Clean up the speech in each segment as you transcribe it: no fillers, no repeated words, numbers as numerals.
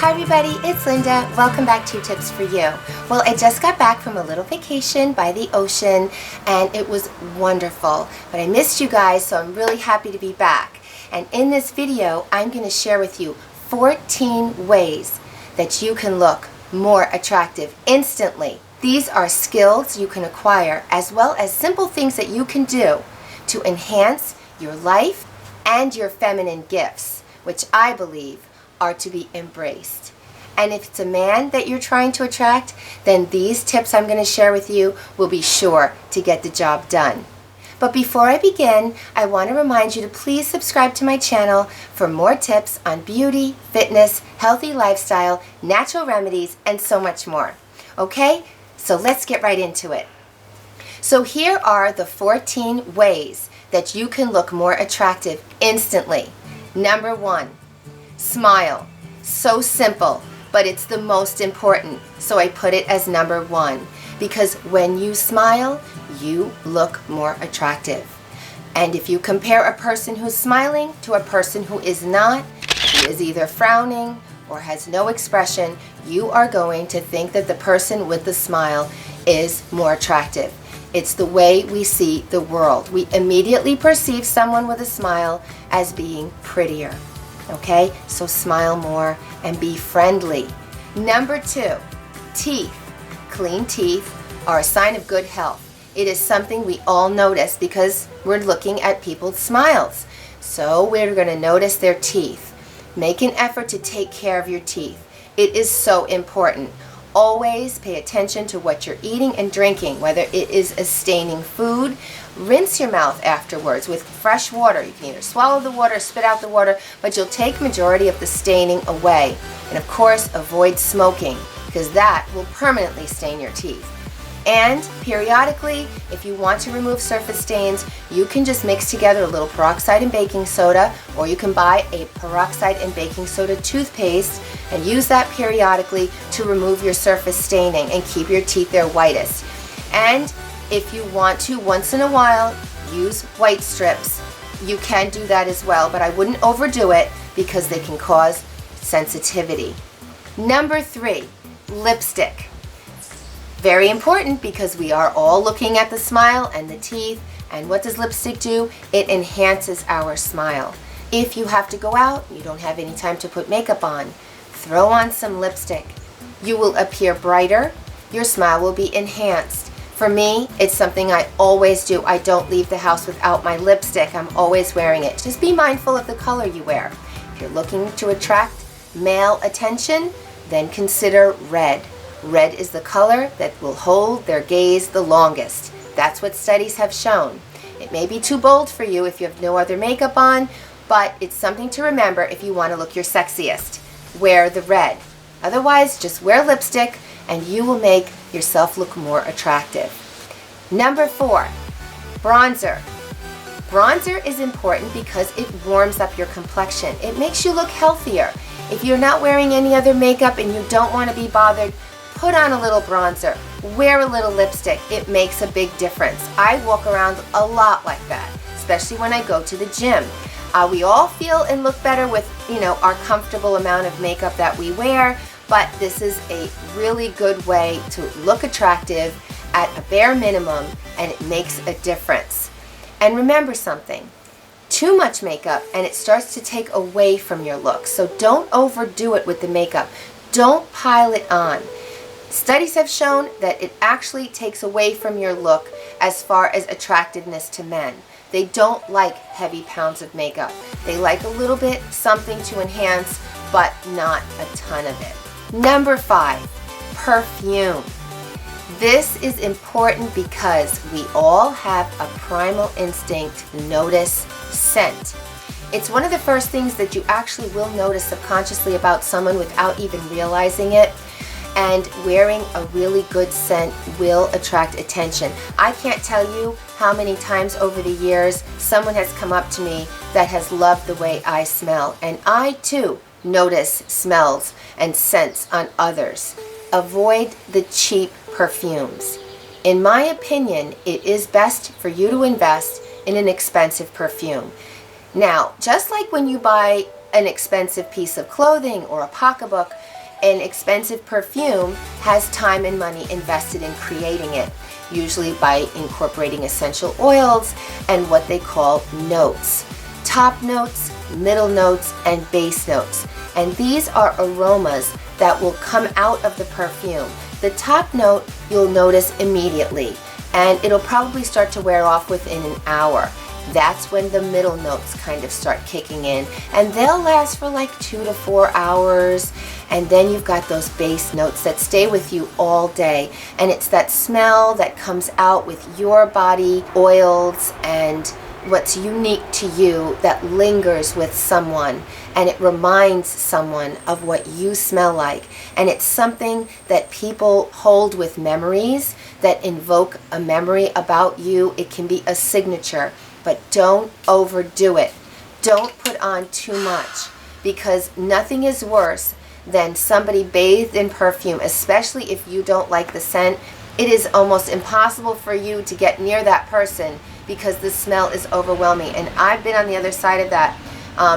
Hi everybody, it's Linda. Welcome back to Tips for You. Well, I just got back from a little vacation by the ocean and it was wonderful. But I missed you guys, so I'm really happy to be back. And in this video, I'm going to share with you 14 ways that you can look more attractive instantly. These are skills you can acquire as well as simple things that you can do to enhance your life and your feminine gifts, which I believe are to be embraced. And if it's a man that you're trying to attract, then these tips I'm going to share with you will be sure to get the job done. But before I begin, I want to remind you to please subscribe to my channel for more tips on beauty, fitness, healthy lifestyle, natural remedies, and so much more. Okay, so let's get right into it. So here are the 14 ways that you can look more attractive instantly. Number 1. Smile. So simple, but it's the most important. So I put it as number 1 because when you smile, you look more attractive. And if you compare a person who's smiling to a person who is not, who is either frowning or has no expression, you are going to think that the person with the smile is more attractive. It's the way we see the world. We immediately perceive someone with a smile as being prettier. Okay, so smile more and be friendly. Number 2, teeth. Clean teeth are a sign of good health. It is something we all notice because we're looking at people's smiles. So we're going to notice their teeth. Make an effort to take care of your teeth. It is so important. Always pay attention to what you're eating and drinking, whether it is a staining food. Rinse your mouth afterwards with fresh water. You can either swallow the water or spit out the water, but you'll take majority of the staining away. And of course, avoid smoking because that will permanently stain your teeth. And periodically, if you want to remove surface stains, you can just mix together a little peroxide and baking soda, or you can buy a peroxide and baking soda toothpaste and use that periodically to remove your surface staining and keep your teeth their whitest. And if you want to, once in a while, use white strips, you can do that as well, but I wouldn't overdo it because they can cause sensitivity. Number 3, lipstick. Very important because we are all looking at the smile and the teeth, and what does lipstick do? It enhances our smile. If you have to go out, you don't have any time to put makeup on, throw on some lipstick. You will appear brighter, your smile will be enhanced. For me, it's something I always do. I don't leave the house without my lipstick. I'm always wearing it. Just be mindful of the color you wear. If you're looking to attract male attention, then consider red. Red is the color that will hold their gaze the longest. That's what studies have shown. It may be too bold for you if you have no other makeup on, but it's something to remember if you want to look your sexiest. Wear the red. Otherwise, just wear lipstick and you will make yourself look more attractive. Number 4, bronzer. Bronzer is important because it warms up your complexion. It makes you look healthier. If you're not wearing any other makeup and you don't want to be bothered, put on a little bronzer, wear a little lipstick. It makes a big difference. I walk around a lot like that, especially when I go to the gym. We all feel and look better with, our comfortable amount of makeup that we wear, but this is a really good way to look attractive at a bare minimum, and it makes a difference. And remember something, too much makeup and it starts to take away from your look. So don't overdo it with the makeup. Don't pile it on. Studies have shown that it actually takes away from your look as far as attractiveness to men. They don't like heavy pounds of makeup. They like a little bit, something to enhance, but not a ton of it. Number 5, perfume. This is important because we all have a primal instinct to notice scent. It's one of the first things that you actually will notice subconsciously about someone without even realizing it. And wearing a really good scent will attract attention. I can't tell you how many times over the years someone has come up to me that has loved the way I smell. And I too notice smells and scents on others. Avoid the cheap perfumes. In my opinion, it is best for you to invest in an expensive perfume. Now, just like when you buy an expensive piece of clothing or a pocketbook, an expensive perfume has time and money invested in creating it, usually by incorporating essential oils and what they call notes. Top notes, middle notes, and base notes. And these are aromas that will come out of the perfume. The top note you'll notice immediately, and it'll probably start to wear off within an hour. That's when the middle notes kind of start kicking in, and they'll last for like 2 to 4 hours. And then you've got those base notes that stay with you all day, and it's that smell that comes out with your body oils and what's unique to you that lingers with someone, and it reminds someone of what you smell like. And it's something that people hold with memories that invoke a memory about you. It can be a signature, but don't overdo it. Don't put on too much, because nothing is worse than somebody bathed in perfume, especially if you don't like the scent. It is almost impossible for you to get near that person because the smell is overwhelming. And I've been on the other side of that.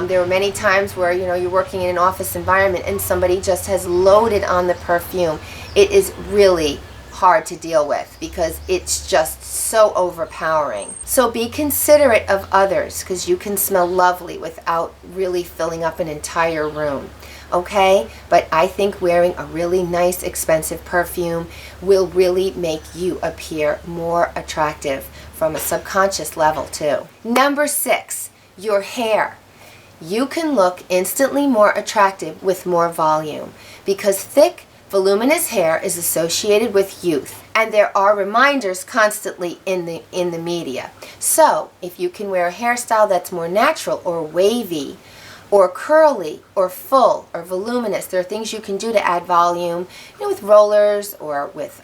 There were many times where, you're working in an office environment and somebody just has loaded on the perfume. It is really hard to deal with because it's just so overpowering. So be considerate of others, because you can smell lovely without really filling up an entire room. Okay? But I think wearing a really nice, expensive perfume will really make you appear more attractive from a subconscious level too. Number 6, your hair. You can look instantly more attractive with more volume, because thick, voluminous hair is associated with youth, and there are reminders constantly in the media. So if you can wear a hairstyle that's more natural or wavy or curly or full or voluminous, there are things you can do to add volume, with rollers or with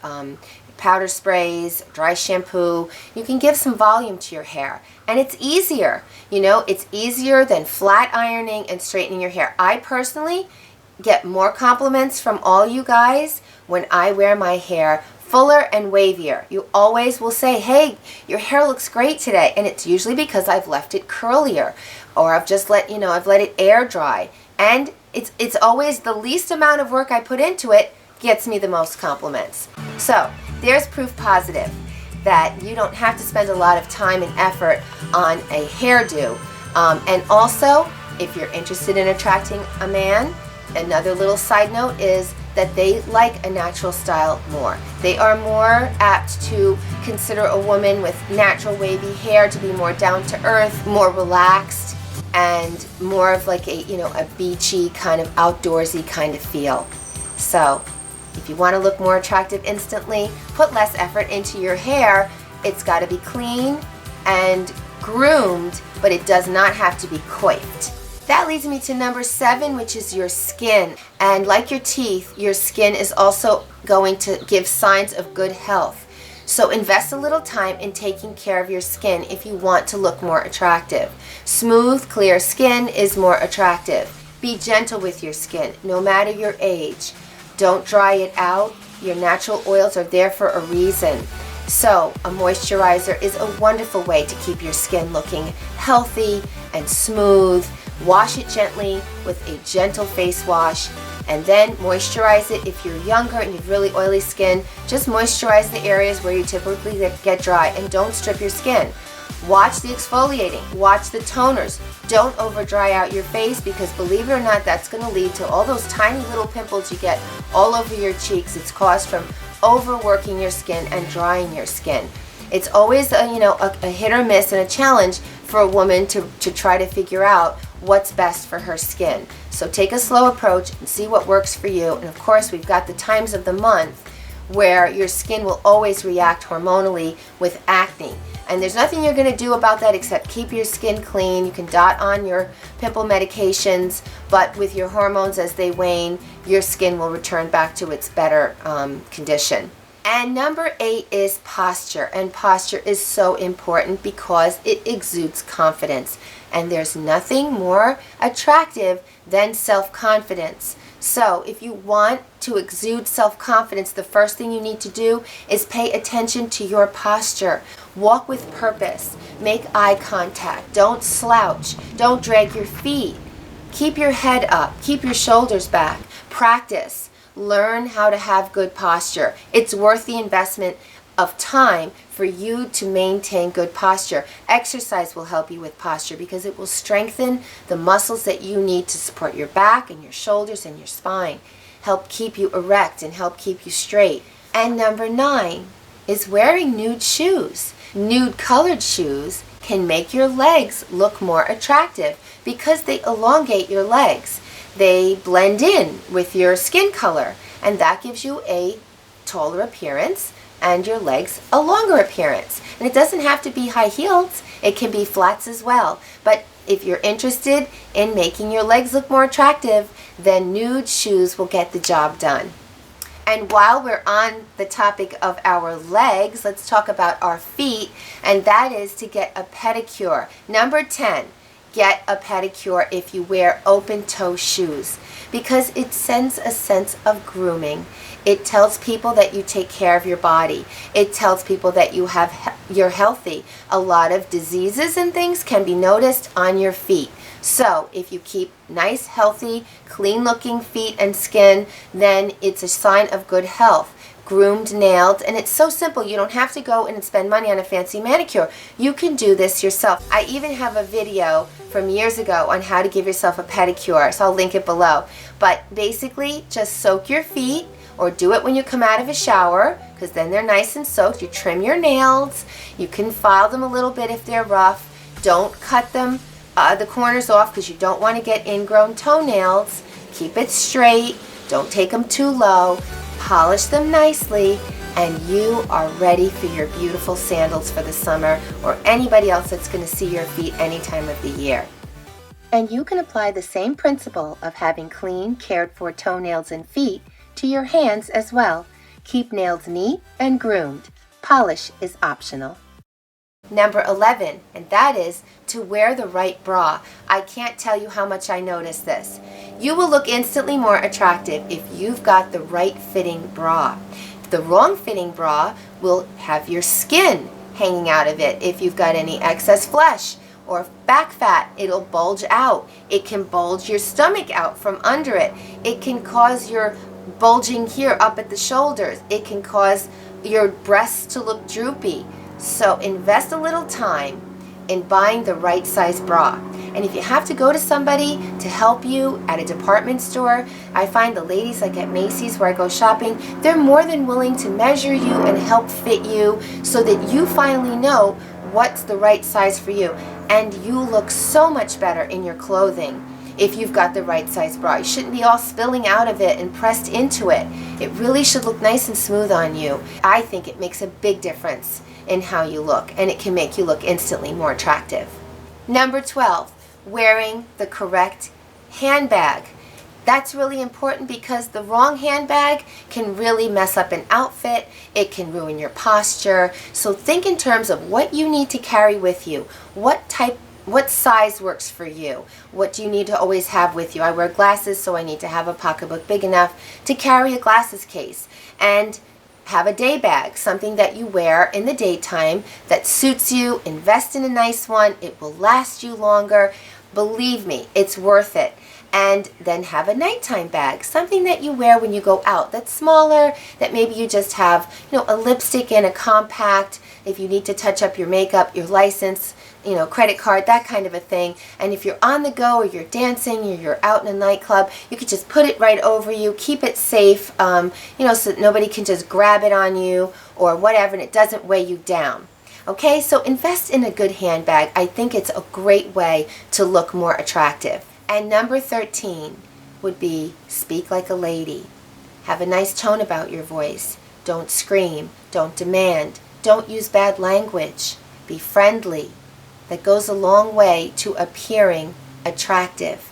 powder sprays, dry shampoo. You can give some volume to your hair, and it's easier. It's easier than flat ironing and straightening your hair. I personally get more compliments from all you guys when I wear my hair fuller and wavier. You always will say, hey, your hair looks great today, and it's usually because I've left it curlier, or I've just let it air dry. And it's always the least amount of work I put into it gets me the most compliments. So there's proof positive that you don't have to spend a lot of time and effort on a hairdo. And also, if you're interested in attracting a man, another little side note is that they like a natural style more. They are more apt to consider a woman with natural wavy hair to be more down to earth, more relaxed, and more of like a beachy kind of outdoorsy kind of feel. So if you want to look more attractive instantly, put less effort into your hair. It's got to be clean and groomed, but it does not have to be coiffed. That leads me to number 7, which is your skin. And like your teeth, your skin is also going to give signs of good health. So invest a little time in taking care of your skin if you want to look more attractive. Smooth, clear skin is more attractive. Be gentle with your skin, no matter your age. Don't dry it out. Your natural oils are there for a reason. So a moisturizer is a wonderful way to keep your skin looking healthy and smooth. Wash it gently with a gentle face wash, and then moisturize it. If you're younger and you have really oily skin, just moisturize the areas where you typically get dry, and don't strip your skin. Watch the exfoliating, watch the toners. Don't over dry out your face, because believe it or not, that's going to lead to all those tiny little pimples you get all over your cheeks. It's caused from overworking your skin and drying your skin. It's always a hit or miss and a challenge for a woman to try to figure out what's best for her skin. So take a slow approach and see what works for you. And of course, we've got the times of the month where your skin will always react hormonally with acne. And there's nothing you're going to do about that except keep your skin clean. You can dot on your pimple medications, but with your hormones as they wane, your skin will return back to its better condition. And number 8 is posture. And posture is so important because it exudes confidence. And there's nothing more attractive than self-confidence. So if you want to exude self-confidence, the first thing you need to do is pay attention to your posture. Walk with purpose. Make eye contact. Don't slouch. Don't drag your feet. Keep your head up. Keep your shoulders back. Practice. Learn how to have good posture. It's worth the investment of time for you to maintain good posture. Exercise will help you with posture because it will strengthen the muscles that you need to support your back and your shoulders and your spine, help keep you erect and help keep you straight. And number 9 is wearing nude shoes. Nude colored shoes can make your legs look more attractive because they elongate your legs. They blend in with your skin color, and that gives you a taller appearance and your legs a longer appearance. And it doesn't have to be high heels, it can be flats as well. But if you're interested in making your legs look more attractive, then nude shoes will get the job done. And while we're on the topic of our legs, let's talk about our feet, and that is to get a pedicure. Number 10, get a pedicure if you wear open-toe shoes because it sends a sense of grooming. It tells people that you take care of your body. It tells people that you're healthy. A lot of diseases and things can be noticed on your feet. So if you keep nice, healthy, clean-looking feet and skin, then it's a sign of good health. Groomed, nailed, and it's so simple. You don't have to go and spend money on a fancy manicure. You can do this yourself. I even have a video from years ago on how to give yourself a pedicure, so I'll link it below. But basically, just soak your feet, or do it when you come out of a shower, because then they're nice and soaked. You trim your nails. You can file them a little bit if they're rough. Don't cut them, the corners off, because you don't want to get ingrown toenails. Keep it straight. Don't take them too low. Polish them nicely, and you are ready for your beautiful sandals for the summer, or anybody else that's going to see your feet any time of the year. And you can apply the same principle of having clean, cared for toenails and feet to your hands as well. Keep nails neat and groomed. Polish is optional. Number 11, and that is to wear the right bra. I can't tell you how much I notice this. You will look instantly more attractive if you've got the right fitting bra. The wrong fitting bra will have your skin hanging out of it. If you've got any excess flesh or back fat, it'll bulge out. It can bulge your stomach out from under it. It can cause your bulging here up at the shoulders. It can cause your breasts to look droopy. So invest a little time in buying the right size bra. And if you have to go to somebody to help you at a department store, I find the ladies like at Macy's where I go shopping, they're more than willing to measure you and help fit you so that you finally know what's the right size for you. And you look so much better in your clothing if you've got the right size bra. You shouldn't be all spilling out of it and pressed into it. It really should look nice and smooth on you. I think it makes a big difference in how you look, and it can make you look instantly more attractive. Number 12, wearing the correct handbag. That's really important because the wrong handbag can really mess up an outfit. It can ruin your posture. So think in terms of what you need to carry with you. What size works for you? What do you need to always have with you? I wear glasses, so I need to have a pocketbook big enough to carry a glasses case. And have a day bag, something that you wear in the daytime that suits you. Invest in a nice one. It will last you longer. Believe me, it's worth it. And then have a nighttime bag, something that you wear when you go out that's smaller, that maybe you just have, a lipstick and a compact, if you need to touch up your makeup, your license, credit card, that kind of a thing. And if you're on the go or you're dancing or you're out in a nightclub, you could just put it right over you, keep it safe, so that nobody can just grab it on you or whatever, and it doesn't weigh you down. Okay, so invest in a good handbag. I think it's a great way to look more attractive. And number 13 would be speak like a lady. Have a nice tone about your voice. Don't scream. Don't demand. Don't use bad language. Be friendly. That goes a long way to appearing attractive.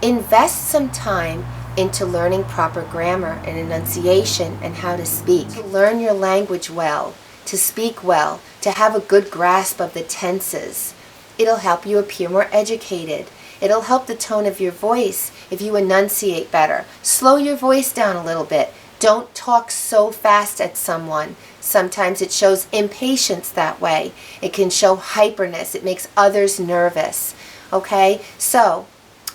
Invest some time into learning proper grammar and enunciation and how to speak. To learn your language well, to speak well, to have a good grasp of the tenses. It'll help you appear more educated. It'll help the tone of your voice if you enunciate better. Slow your voice down a little bit. Don't talk so fast at someone. Sometimes it shows impatience that way. It can show hyperness. It makes others nervous. Okay? So,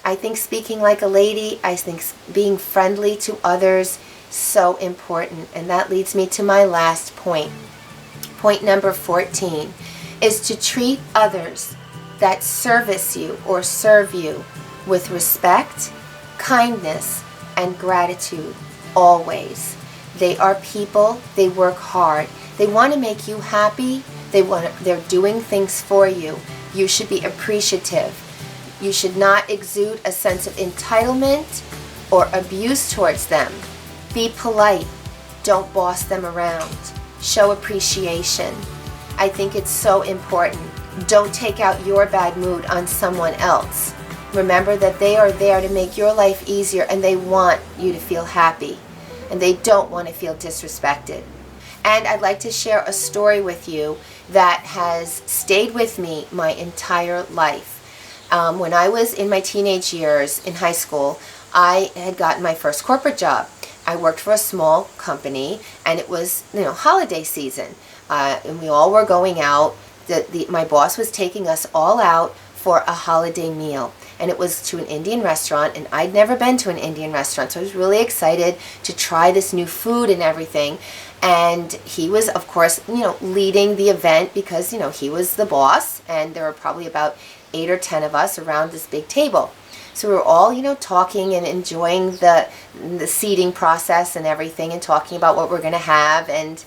I think speaking like a lady, I think being friendly to others So important. And that leads me to my last point. Point number 14 is to treat others that service you or serve you with respect, kindness, and gratitude always. They are people, they work hard, they want to make you happy, they're doing things for you. You should be appreciative. You should not exude a sense of entitlement or abuse towards them. Be polite. Don't boss them around. Show appreciation. I think it's so important. Don't take out your bad mood on someone else. Remember that they are there to make your life easier, and they want you to feel happy, and they don't want to feel disrespected. And I'd like to share a story with you that has stayed with me my entire life. When I was in my teenage years in high school, I had gotten my first corporate job. I worked for a small company, and it was, holiday season, and we all were going out. My boss was taking us all out for a holiday meal, and it was to an Indian restaurant, and I'd never been to an Indian restaurant, so I was really excited to try this new food and everything. And he was, of course, leading the event because, he was the boss, and there were probably about 8 or 10 of us around this big table. So we were all, talking and enjoying the seating process and everything, and talking about what we're going to have. And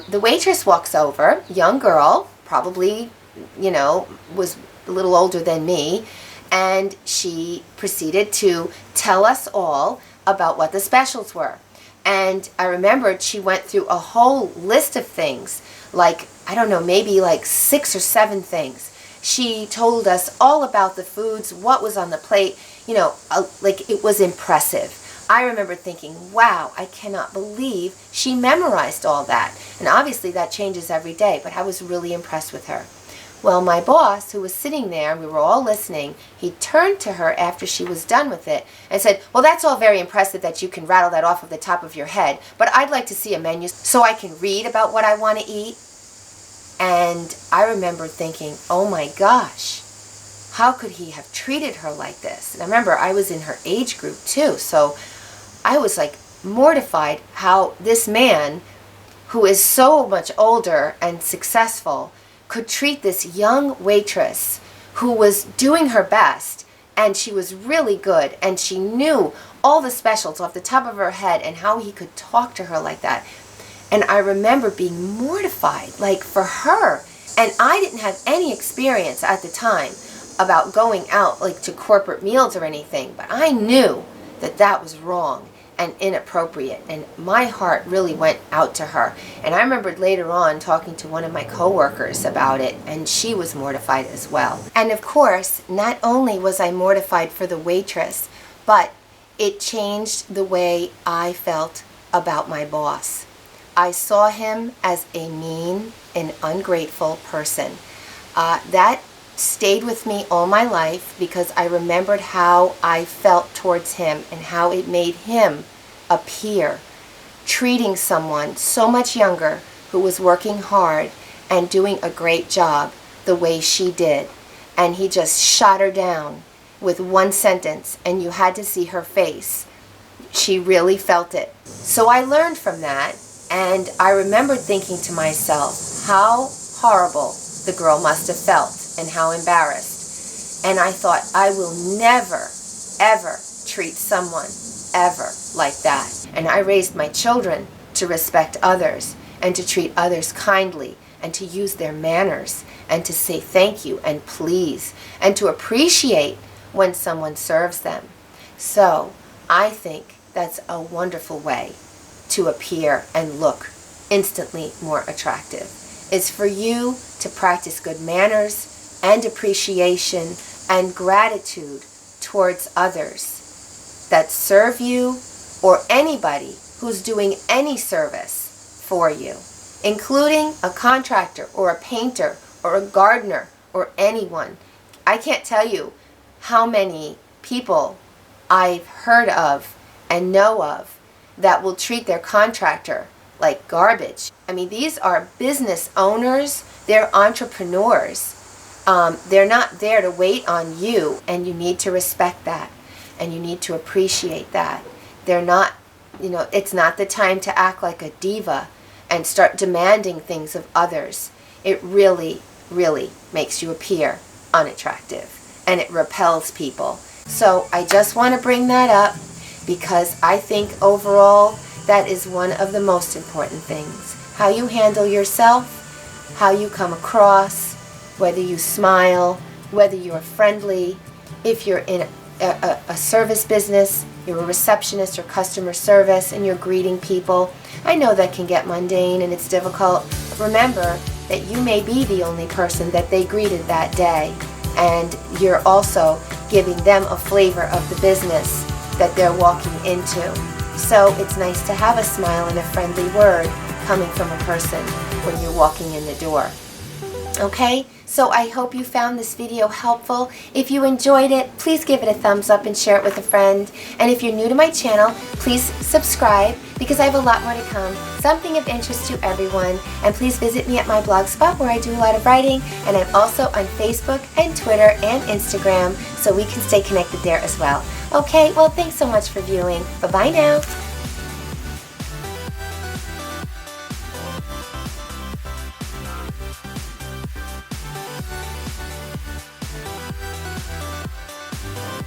the waitress walks over, young girl, probably, was a little older than me, and she proceeded to tell us all about what the specials were. And I remembered she went through a whole list of things, like, I don't know, maybe like 6 or 7 things. She told us all about the foods, what was on the plate, like it was impressive. I remember thinking, wow, I cannot believe she memorized all that. And obviously that changes every day, but I was really impressed with her. Well, my boss, who was sitting there, we were all listening, he turned to her after she was done with it and said, well, that's all very impressive that you can rattle that off of the top of your head, but I'd like to see a menu so I can read about what I want to eat. And I remember thinking, oh my gosh, how could he have treated her like this? And I remember I was in her age group too, so I was like mortified how this man, who is so much older and successful, could treat this young waitress who was doing her best, and she was really good, and she knew all the specials off the top of her head, and how he could talk to her like that. And I remember being mortified, like, for her. And I didn't have any experience at the time about going out, like, to corporate meals or anything, but I knew that that was wrong and inappropriate, and my heart really went out to her. And I remembered later on talking to one of my coworkers about it, and she was mortified as well. And of course, not only was I mortified for the waitress, but it changed the way I felt about my boss. I saw him as a mean and ungrateful person. That stayed with me all my life because I remembered how I felt towards him and how it made him appear, treating someone so much younger who was working hard and doing a great job the way she did. And he just shot her down with one sentence, and you had to see her face. She really felt it. So I learned from that, and I remembered thinking to myself how horrible the girl must have felt and how embarrassed. And I thought, I will never, ever treat someone ever like that. And I raised my children to respect others and to treat others kindly and to use their manners and to say thank you and please and to appreciate when someone serves them. So I think that's a wonderful way to appear and look instantly more attractive. It's for you to practice good manners and appreciation and gratitude towards others that serve you or anybody who's doing any service for you, including a contractor or a painter or a gardener or anyone. I can't tell you how many people I've heard of and know of that will treat their contractor like garbage. I mean, these are business owners, they're entrepreneurs. They're not there to wait on you, and you need to respect that, and you need to appreciate that. They're not You know, it's not the time to act like a diva and start demanding things of others. It really, really makes you appear unattractive, and it repels people. So I just want to bring that up because I think overall that is one of the most important things. How you handle yourself, how you come across, whether you smile, whether you're friendly, if you're in a service business, you're a receptionist or customer service and you're greeting people. I know that can get mundane and it's difficult. But remember that you may be the only person that they greeted that day, and you're also giving them a flavor of the business that they're walking into. So it's nice to have a smile and a friendly word coming from a person when you're walking in the door. Okay, so I hope you found this video helpful. If you enjoyed it, please give it a thumbs up and share it with a friend. And if you're new to my channel, please subscribe because I have a lot more to come, something of interest to everyone. And please visit me at my blog spot where I do a lot of writing, and I'm also on Facebook and Twitter and Instagram, so we can stay connected there as well. Okay, well, thanks so much for viewing. Bye-bye now.